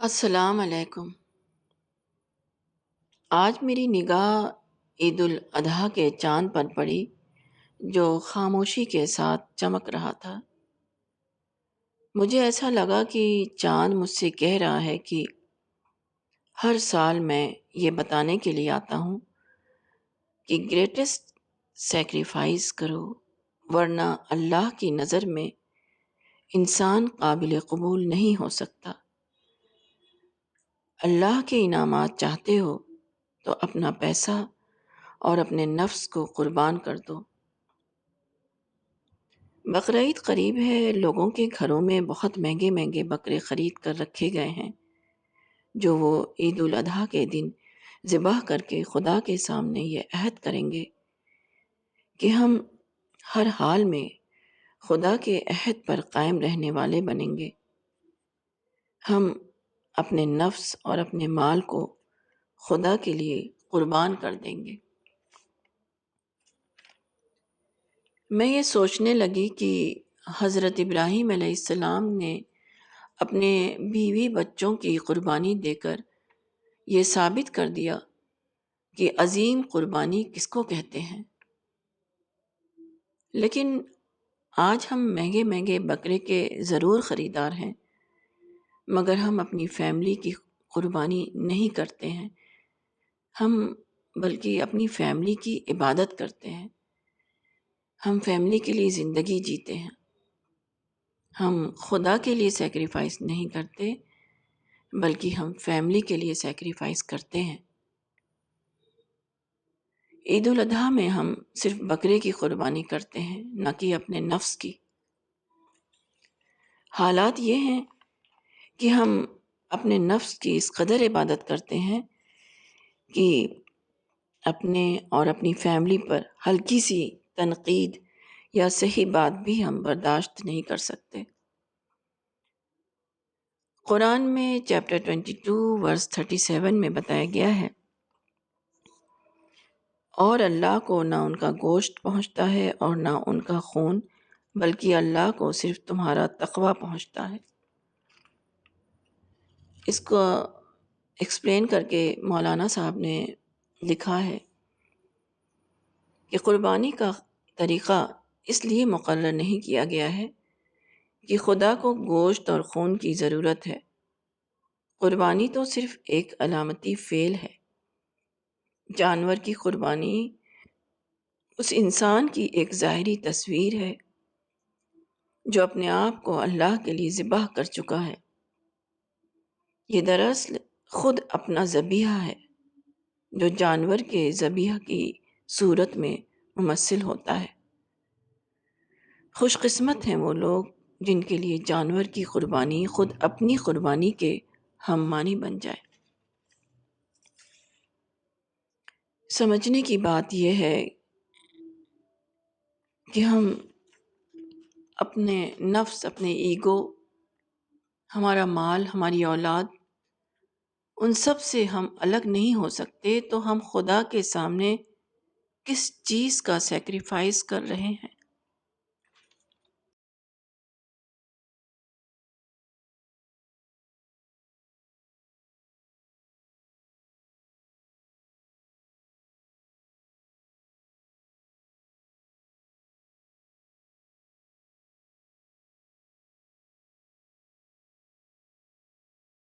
السلام علیکم۔ آج میری نگاہ عید الاضحیٰ کے چاند پر پڑی جو خاموشی کے ساتھ چمک رہا تھا۔ مجھے ایسا لگا کہ چاند مجھ سے کہہ رہا ہے کہ ہر سال میں یہ بتانے کے لیے آتا ہوں کہ گریٹسٹ سیکریفائس کرو، ورنہ اللہ کی نظر میں انسان قابل قبول نہیں ہو سکتا۔ اللہ کے انعامات چاہتے ہو تو اپنا پیسہ اور اپنے نفس کو قربان کر دو۔ بقرعید قریب ہے، لوگوں کے گھروں میں بہت مہنگے مہنگے بکرے خرید کر رکھے گئے ہیں جو وہ عید الاضحیٰ کے دن ذبح کر کے خدا کے سامنے یہ عہد کریں گے کہ ہم ہر حال میں خدا کے عہد پر قائم رہنے والے بنیں گے۔ ہم اپنے نفس اور اپنے مال کو خدا کے لیے قربان کر دیں گے۔ میں یہ سوچنے لگی کہ حضرت ابراہیم علیہ السلام نے اپنے بیوی بچوں کی قربانی دے کر یہ ثابت کر دیا کہ عظیم قربانی کس کو کہتے ہیں۔ لیکن آج ہم مہنگے مہنگے بکرے کے ضرور خریدار ہیں، مگر ہم اپنی فیملی کی قربانی نہیں کرتے ہیں، ہم بلکہ اپنی فیملی کی عبادت کرتے ہیں۔ ہم فیملی کے لیے زندگی جیتے ہیں، ہم خدا کے لیے سیکریفائس نہیں کرتے بلکہ ہم فیملی کے لیے سیکریفائس کرتے ہیں۔ عید الاضحیٰ میں ہم صرف بکرے کی قربانی کرتے ہیں، نہ کہ اپنے نفس کی۔ حالات یہ ہیں کہ ہم اپنے نفس کی اس قدر عبادت کرتے ہیں کہ اپنے اور اپنی فیملی پر ہلکی سی تنقید یا صحیح بات بھی ہم برداشت نہیں کر سکتے۔ قرآن میں چیپٹر 22 ورس 37 میں بتایا گیا ہے، اور اللہ کو نہ ان کا گوشت پہنچتا ہے اور نہ ان کا خون، بلکہ اللہ کو صرف تمہارا تقوی پہنچتا ہے۔ اس کو ایکسپلین کر کے مولانا صاحب نے لکھا ہے کہ قربانی کا طریقہ اس لیے مقرر نہیں کیا گیا ہے کہ خدا کو گوشت اور خون کی ضرورت ہے۔ قربانی تو صرف ایک علامتی فعل ہے۔ جانور کی قربانی اس انسان کی ایک ظاہری تصویر ہے جو اپنے آپ کو اللہ کے لیے ذبح کر چکا ہے۔ یہ دراصل خود اپنا ذبیحہ ہے جو جانور کے ذبیحہ کی صورت میں ممثل ہوتا ہے۔ خوش قسمت ہیں وہ لوگ جن کے لیے جانور کی قربانی خود اپنی قربانی کے ہم معنی بن جائے۔ سمجھنے کی بات یہ ہے کہ ہم اپنے نفس، اپنے ایگو، ہمارا مال، ہماری اولاد، ان سب سے ہم الگ نہیں ہو سکتے، تو ہم خدا کے سامنے کس چیز کا سیکریفائس کر رہے ہیں؟